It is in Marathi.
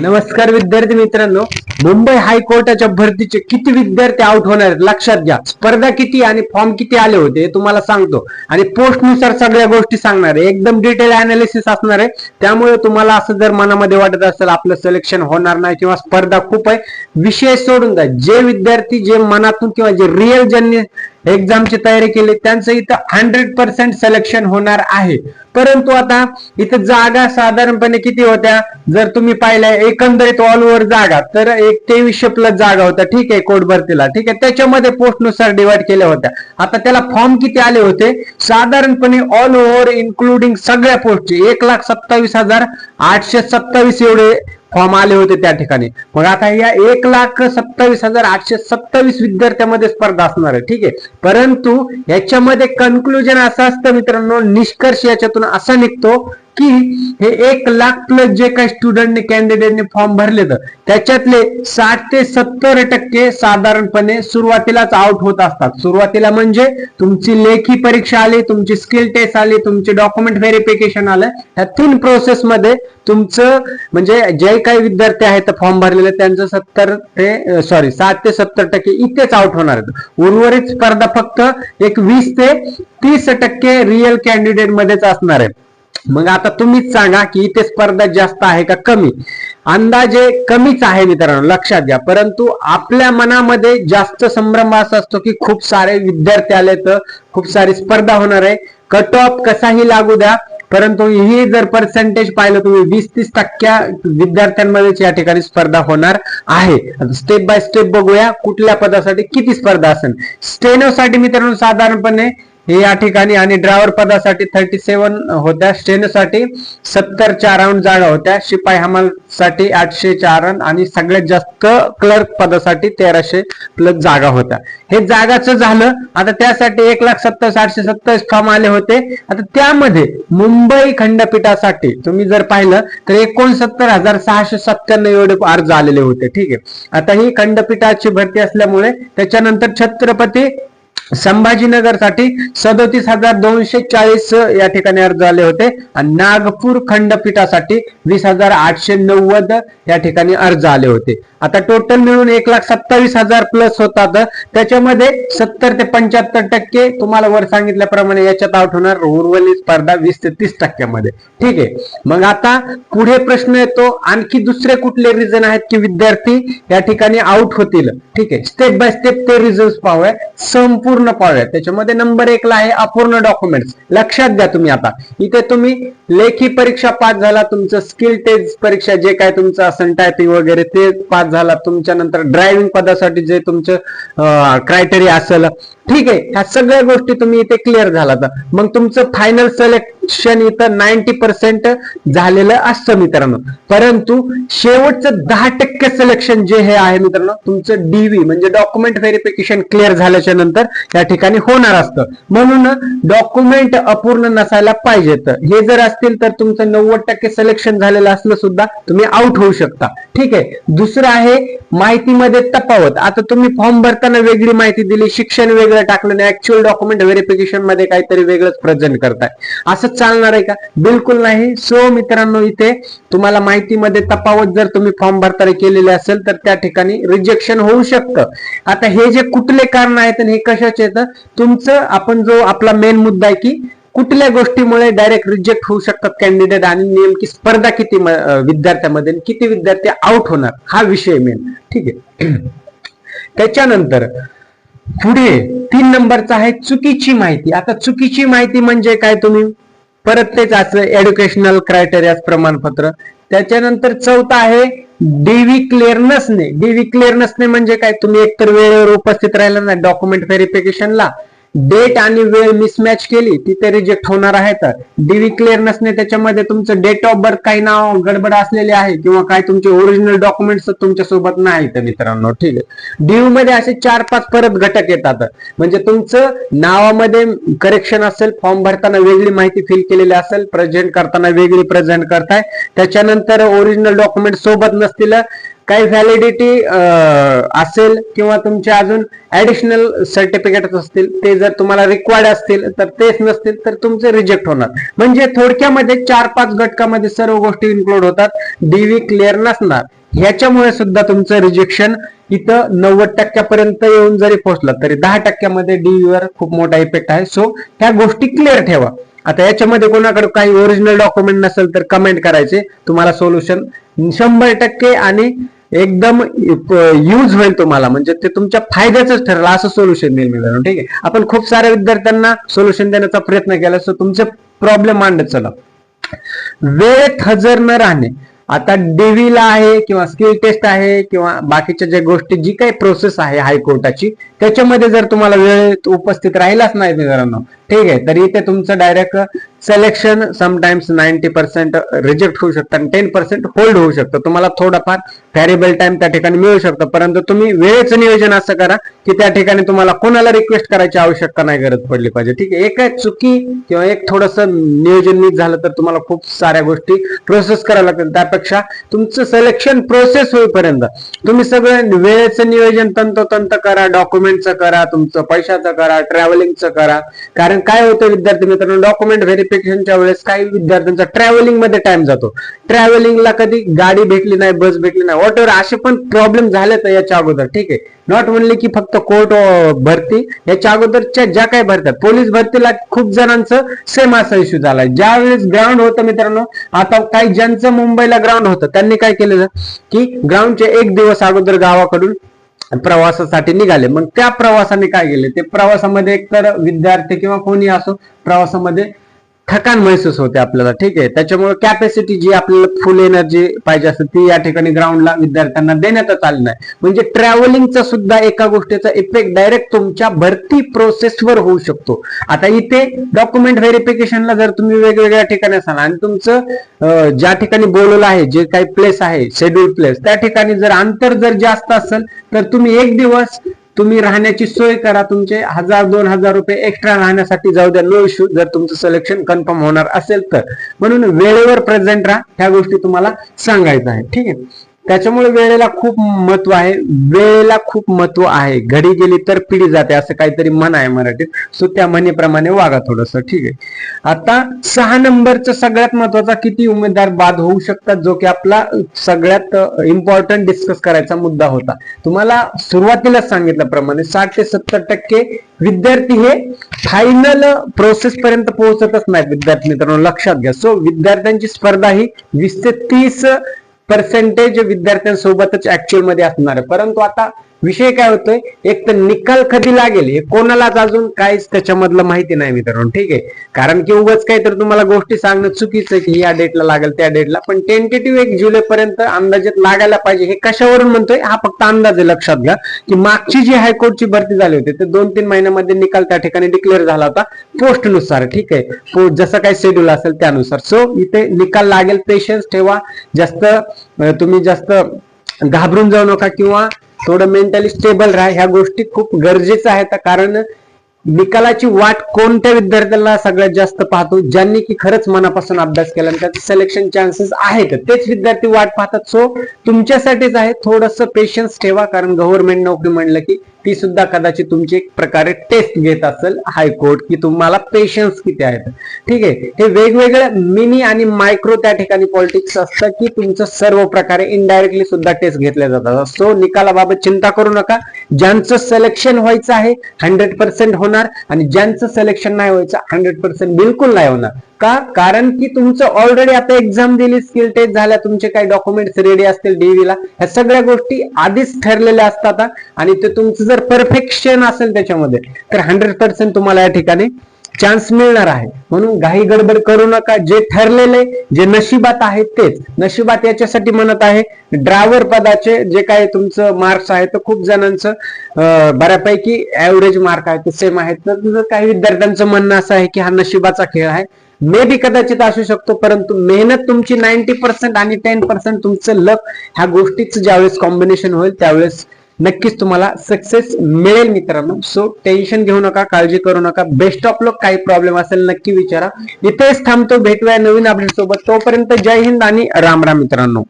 नमस्कार विद्यार्थी मित्रांनो, मुंबई हायकोर्टाच्या भरतीचे किती विद्यार्थी आउट होणार आहेत लक्षात घ्या. स्पर्धा किती आणि फॉर्म किती आले होते हे तुम्हाला सांगतो आणि पोस्टनुसार सगळ्या गोष्टी सांगणार आहे. एकदम डिटेल अनालिसिस असणार आहे. त्यामुळे तुम्हाला असं जर मनामध्ये वाटत असेल आपलं सिलेक्शन होणार नाही किंवा स्पर्धा खूप आहे, विषय सोडून द्या. जे विद्यार्थी जे मनातून किंवा जे रिअल ज्यांनी एक्झामची तयारी केली त्यांचं इथं 100% सिलेक्शन होणार आहे. परंतु आता इथं जागा साधारणपणे किती होत्या जर तुम्ही पाहिल्या, एकंदरीत ऑल ओव्हर जागा तर 2300 प्लस जागा होत्या. ठीक आहे, कोर्ट भरतीला. ठीक आहे, त्याच्यामध्ये पोस्टनुसार डिवाइड केल्या होत्या. आता त्याला फॉर्म किती आले होते साधारणपणे ऑल ओव्हर इन्क्लुडिंग सगळ्या पोस्टचे 1,27,827 एवढे फॉर्म आले होते त्या ठिकाणी. मग आता या 1,27,827 विद्यार्थ्यांमध्ये स्पर्धा असणार आहे. ठीक आहे, परंतु याच्यामध्ये कन्क्लुजन असं असतं मित्रांनो, निष्कर्ष याच्यातून असा निघतो की हे 1,00,000 प्लस जे काही स्टुडंटने कॅन्डिडेटने फॉर्म भरले तर त्याच्यातले 60 ते 70% साधारणपणे सुरुवातीलाच आउट होत असतात. सुरुवातीला म्हणजे तुमची लेखी परीक्षा आली, तुमची स्किल टेस्ट आली, तुमचे डॉक्युमेंट व्हेरिफिकेशन आलं. ह्या 3 प्रोसेस मध्ये तुमचं म्हणजे जे काही विद्यार्थी आहेत फॉर्म भरलेले त्यांचं 60 ते 70% इथेच आउट होणार आहेत. उर्वरित स्पर्धा फक्त एक 20 ते 30% रिअल कॅन्डिडेट मध्येच असणार आहे. मग आता तुम्हीच सांगा की इथे स्पर्धा जास्त आहे का कमी. अंदाजे कमीच आहे मित्रांनो, लक्षात घ्या. परंतु आपल्या मनामध्ये जास्त संभ्रम असा असतो की खूप सारे विद्यार्थी आले तर खूप सारी स्पर्धा होणार आहे. कट ऑफ कसाही लागू द्या, परंतु ही जर पर्सेंटेज पाहिलं तुम्ही 20-30% विद्यार्थ्यांमध्येच या ठिकाणी स्पर्धा होणार आहे. स्टेप बाय स्टेप बघूया कुठल्या पदासाठी किती स्पर्धा असेल. स्टेनोसाठी मित्रांनो साधारणपणे हे या ठिकाणी आणि ड्रायव्हर पदासाठी 37 होत्या, स्टेनोसाठी 70 अराउंड जागा होत्या, शिपाई हमालसाठी 804 आणि सगळ्यात जास्त क्लर्क पदासाठी 1300 प्लस जागा होत्या. हे जागाचं झालं. आता त्यासाठी 1,27,827 फॉर्म आले होते. आता त्यामध्ये मुंबई खंडपीठासाठी तुम्ही जर पाहिलं तर 69,697 एवढे अर्ज आलेले होते. ठीक आहे, आता ही खंडपीठाची भरती असल्यामुळे त्याच्यानंतर छत्रपती संभाजीनगरसाठी 37,240 या ठिकाणी अर्ज आले होते आणि नागपूर खंडपीठासाठी 20,890 या ठिकाणी अर्ज आले होते. आता टोटल मिळून 1,27,000 प्लस होतात. त्याच्यामध्ये 70 ते 75% तुम्हाला वर सांगितल्याप्रमाणे याच्यात आउट होणार. उर्वरित स्पर्धा 20 ते 30% मध्ये. ठीक आहे, मग आता पुढे प्रश्न येतो आणखी दुसरे कुठले रिझन आहेत की विद्यार्थी या ठिकाणी आउट होतील. ठीक आहे, स्टेप बाय स्टेप ते रिझन्स पाहूया, संपूर्ण पाहूया. त्याच्यामध्ये नंबर 1 ला आहे अपूर्ण डॉक्युमेंट्स. लक्षात द्या तुम्ही आता इथे तुम्ही लेखी परीक्षा पास झाला, तुमचं स्किल टेस्ट परीक्षा जे काय तुमचं असेल टायपिंग वगैरे ते पास झाला, तुमच्या नंतर ड्रायव्हिंग पदासाठी जे तुमचं क्रायटेरिया असेल. ठीक आहे, ह्या सगळ्या गोष्टी तुम्ही इथे क्लिअर झाला तर मग तुमचं फायनल सिलेक्शन इथं 90% झालेलं असतं मित्रांनो. परंतु शेवटचं 10% सिलेक्शन जे हे आहे मित्रांनो तुमचं डीव्ही म्हणजे डॉक्युमेंट व्हेरिफिकेशन क्लिअर झाल्याच्या नंतर या ठिकाणी होणार असतं. म्हणून डॉक्युमेंट अपूर्ण नसायला पाहिजेत. हे जर असतील तर तुमचं 90% सिलेक्शन झालेलं असलं सुद्धा तुम्ही आउट होऊ शकता. ठीक आहे, दुसरं आहे माहितीमध्ये तफावत. आता तुम्ही फॉर्म भरताना वेगळी माहिती दिली, शिक्षण वेगळं टाकलं नाही, ऍक्च्युअल डॉक्युमेंट व्हेरिफिकेशन मध्ये काहीतरी वेगळंच प्रेझेंट करताय, असं चालणार आहे का? बिलकुल नाही. सो मित्रांनो इथे तुम्हाला माहितीमध्ये तफावत जर तुम्ही फॉर्म भरताना केलेले असेल तर त्या ठिकाणी रिजेक्शन होऊ शकतं. आता हे जे कुठले कारण आहेत आणि हे कशाचे येतं तुमचं, आपण जो आपला मेन मुद्दा आहे की कुठल्या गोष्टीमुळे डायरेक्ट रिजेक्ट होऊ शकतात कॅन्डिडेट आणि नेमकी स्पर्धा किती विद्यार्थ्यांमध्ये किती विद्यार्थी आउट होणार हा विषय मेन. ठीक आहे, त्याच्यानंतर पुढे 3 नंबरचा आहे चुकीची माहिती. आता चुकीची माहिती म्हणजे काय, तुम्ही परत तेच असं एज्युकेशनल क्रायटेरिया प्रमाणपत्र. त्याच्यानंतर 4था आहे डीव्ही क्लिअर नसणे. डीव्ही क्लिअर नसणे म्हणजे काय, तुम्ही एकतर वेळेवर उपस्थित राहिला नाही डॉक्युमेंट व्हेरिफिकेशनला, डेट आणि वेळ मिसमॅच केली तिथे रिजेक्ट होणार आहे. तर डीव्ही क्लिअर नसणे त्याच्यामध्ये तुमचं डेट ऑफ बर्थ काही नाव गडबड असलेले आहे किंवा काय तुमचे ओरिजिनल डॉक्युमेंट्स तुमच्या सोबत नाहीत मित्रांनो. ठीक आहे, डीव्ही मध्ये असे 4-5 परत घटक येतात. म्हणजे तुमचं नावामध्ये करेक्शन असेल, फॉर्म भरताना वेगळी माहिती फिल केलेली असेल, प्रेझेंट करताना वेगळी प्रेझेंट करताय, त्याच्यानंतर ओरिजिनल डॉक्युमेंट सोबत नसतील, काही व्हॅलिडिटी असेल किंवा तुमचे अजून ऍडिशनल सर्टिफिकेट असतील, ते जर तुम्हाला रिक्वायर्ड असतील तर तेच नसतील तर तुमचे रिजेक्ट होणार. म्हणजे थोडक्यामध्ये 4-5 घटकामध्ये सर्व गोष्टी इन्क्लूड होतात. डीव्ही क्लिअर नसणार, ह्याच्यामुळे सुद्धा तुमचं रिजेक्शन इथं 90% येऊन जरी पोहोचलं तरी 10% डीव्ही वर खूप मोठा इफेक्ट आहे. सो ह्या गोष्टी क्लिअर ठेवा. आता याच्यामध्ये कोणाकडे काही ओरिजिनल डॉक्युमेंट नसेल तर कमेंट करायचे, तुम्हाला सोल्युशन 100% आणि एकदम यूज होईल तुम्हाला, म्हणजे ते तुमच्या फायद्याच ठरेल असं सोल्युशन देईल मित्रांनो. ठीक आहे, आपण खूप साऱ्या विद्यार्थ्यांना सोल्युशन देण्याचा प्रयत्न केला. सो तुमचे प्रॉब्लेम मांडत चला. वेळेत हजर न राहणे, आता डीव्हीला आहे किंवा स्किल टेस्ट आहे किंवा बाकीच्या ज्या गोष्टी जी काही प्रोसेस आहे हायकोर्टाची, त्याच्यामध्ये जर तुम्हाला वेळेत उपस्थित राहिलाच नाही मित्रांनो, ठीक आहे, तर इथे तुमचं डायरेक्ट सिलेक्शन समटाइम्स 90% रिजेक्ट होऊ शकतं आणि 10% होल्ड होऊ शकतं. तुम्हाला थोडाफार व्हॅरिएबल टाइम त्या ठिकाणी मिळू शकतं, परंतु तुम्ही वेळेचं नियोजन असं करा की त्या ठिकाणी तुम्हाला कोणाला रिक्वेस्ट करायची आवश्यकता नाही गरज पडली पाहिजे. ठीक आहे, एक चुकी किंवा एक थोडंसं नियोजन नीट झालं तर तुम्हाला खूप साऱ्या गोष्टी प्रोसेस कराव्या लागतील. त्यापेक्षा तुमचं सिलेक्शन प्रोसेस होईपर्यंत तुम्ही सगळं वेळेचं नियोजन तंतोतंत करा, डॉक्युमेंटचं करा, तुमचं पैशाचं करा, ट्रॅव्हलिंगचं करा. कारण काय होतं विद्यार्थी मित्रांनो, डॉक्युमेंट व्हेरिफिकेशनच्या वेळेस काही विद्यार्थ्यांचा ट्रॅव्हलिंग मध्ये टाइम जातो. ट्रॅव्हलिंगला कधी गाडी भेटली नाही, बस भेटली नाही, वॉट एव्हर असे पण प्रॉब्लेम झाले तर याच्या अगोदर. ठीक आहे, नॉट ओनली की फक्त कोर्ट भरती, याच्या अगोदरच्या ज्या काही भरतात, पोलीस भरतीला खूप जणांचं सेम असा इश्यू झालाय. ज्यावेळेस ग्राउंड होतं मित्रांनो, आता काही ज्यांचं मुंबईला ग्राउंड होतं त्यांनी काय केलं की ग्राउंडचे 1 दिवस अगोदर गावाकडून प्रवासासाठी निघाले. मग त्या प्रवासाने काय केले, ते प्रवासामध्ये एकतर विद्यार्थी किंवा कोणी असो प्रवासामध्ये थकान महसूस होते आपल्याला. ठीक आहे, त्याच्यामुळे कॅपॅसिटी जी आपल्याला फुल एनर्जी पाहिजे असते ती या ठिकाणी ग्राउंडला विद्यार्थ्यांना देण्यातच आली नाही. म्हणजे ट्रॅव्हलिंगचा सुद्धा एका गोष्टीचा इफेक्ट डायरेक्ट तुमच्या भरती प्रोसेसवर होऊ शकतो. आता इथे डॉक्युमेंट व्हेरिफिकेशनला जर तुम्ही वेगवेगळ्या ठिकाणी असाल आणि तुमचं ज्या ठिकाणी बोलवलं आहे, जे काही प्लेस आहे शेड्यूल प्लेस, त्या ठिकाणी जर अंतर जर जास्त असेल तर तुम्ही 1 दिवस तुम्ही राहण्याची सोय करा. तुमचे 1000-2000 रुपये एक्स्ट्रा राहण्यासाठी जाऊ द्या, नो इश्यू, जर तुमचं सिलेक्शन कन्फर्म होणार असेल तर. म्हणून वेळेवर प्रेझेंट राहा, ह्या गोष्टी तुम्हाला सांगायचं आहे. ठीक आहे, त्याच्यामुळे वेळेला खूप महत्व आहे. वेळेला खूप महत्व आहे. घडी गेली तर पिढी जाते असं काहीतरी म्हण आहे मराठीत. सो त्या म्हणीप्रमाणे वागा थोडस. ठीक आहे, आता 6 नंबरचा सगळ्यात महत्वाचा, किती उमेदवार बाद होऊ शकतात, जो की आपला सगळ्यात इम्पॉर्टंट डिस्कस करायचा मुद्दा होता. तुम्हाला सुरुवातीलाच सांगितल्याप्रमाणे 60 ते 70% विद्यार्थी हे फायनल प्रोसेस पर्यंत पोहोचतच नाहीत विद्यार्थी मित्रांनो, लक्षात घ्या. सो विद्यार्थ्यांची स्पर्धा ही 20 ते 30% विद्यार्थ्यांसोबतच ऍक्च्युअल मध्ये असणार आहे. परंतु आता विषय काय होतोय, एक तर निकाल कधी लागेल हे कोणालाच अजून काहीच त्याच्यामधलं माहिती नाही मित्रांनो. ठीक आहे, कारण की उगाच काही तर तुम्हाला गोष्टी सांगणं चुकीचं आहे की या डेटला लागेल त्या डेटला, पण टेंटेटिव्ह 1 जुलै पर्यंत अंदाजित लागायला पाहिजे. हे कशावरून म्हणतोय, हा फक्त अंदाज आहे. लक्षात घ्या की मागची जी हायकोर्टची भरती झाली होती ते 2-3 महिन्यामध्ये निकाल त्या ठिकाणी डिक्लेअर झाला होता पोस्ट नुसार. ठीक आहे, जसं काही शेड्यूल असेल त्यानुसार. सो इथे निकाल लागेल, पेशन्स ठेवा. तुम्ही जास्त घाबरून जाऊ नका किंवा थोडं मेंटली स्टेबल राहा. ह्या गोष्टी खूप गरजेच्या आहेत, कारण निकालाची वाट कोणत्या विद्यार्थ्याला सगळ्यात जास्त पाहतो, ज्यांनी की खरंच मनापासून अभ्यास केला आणि त्याचे सिलेक्शन चान्सेस आहेत तेच विद्यार्थी वाट पाहतात. सो तुमच्यासाठीच आहे, थोडंसं पेशन्स ठेवा, कारण गव्हर्नमेंट नोकरी म्हणलं की ती सुद्धा कदाचित तुमची एक प्रकारे टेस्ट घेत असेल हायकोर्ट, की तुम्हाला पेशन्स किती आहेत. ठीक आहे, हे वेगवेगळं मिनी आणि मायक्रो त्या ठिकाणी पॉलिटिक्स असतं की तुमचं सर्व प्रकारे इनडायरेक्टली सुद्धा टेस्ट घेतल्या जातात. सो निकालाबाबत चिंता करू नका. ज्यांचं सिलेक्शन व्हायचं आहे 100% होणार आणि ज्यांचं सिलेक्शन नाही व्हायचं 100% बिलकुल नाही होणार. का? कारण की तुमचं ऑलरेडी आता एक्झाम दिली, स्किल टेस्ट झाल्या, तुमचे काही डॉक्युमेंट्स रेडी असतील डीव्हीला, ह्या सगळ्या गोष्टी आधीच ठरलेल्या असतात आणि ते तुमचं जर परफेक्शन असेल त्याच्यामध्ये तर 100% तुम्हाला या ठिकाणी चान्स मिळणार आहे. म्हणून घाई गडबड करू नका. जे ठरलेले, जे नशिबात आहे तेच. नशिबात याच्यासाठी म्हणत आहे, ड्रायव्हर पदाचे जे काही तुमचं मार्क्स आहे तर खूप जणांचं बऱ्यापैकी ऍव्हरेज मार्क आहे ते सेम आहेत. तर काही विद्यार्थ्यांचं म्हणणं असं आहे की हा नशिबाचा खेळ आहे. मे बी कदाचित असू शकतो, परंतु मेहनत तुमची 90% आणि 10% तुमचं लक, ह्या गोष्टीचं ज्यावेळेस कॉम्बिनेशन होईल त्यावेळेस नक्कीच तुम्हाला सक्सेस मिळेल मित्रांनो. सो टेन्शन घेऊ नका, काळजी करू नका. बेस्ट ऑफ लक. काही प्रॉब्लेम असेल नक्की विचारा. इथेच थांबतो, भेटूया नवीन अपडेट सोबत. तोपर्यंत जय हिंद आणि राम राम मित्रांनो.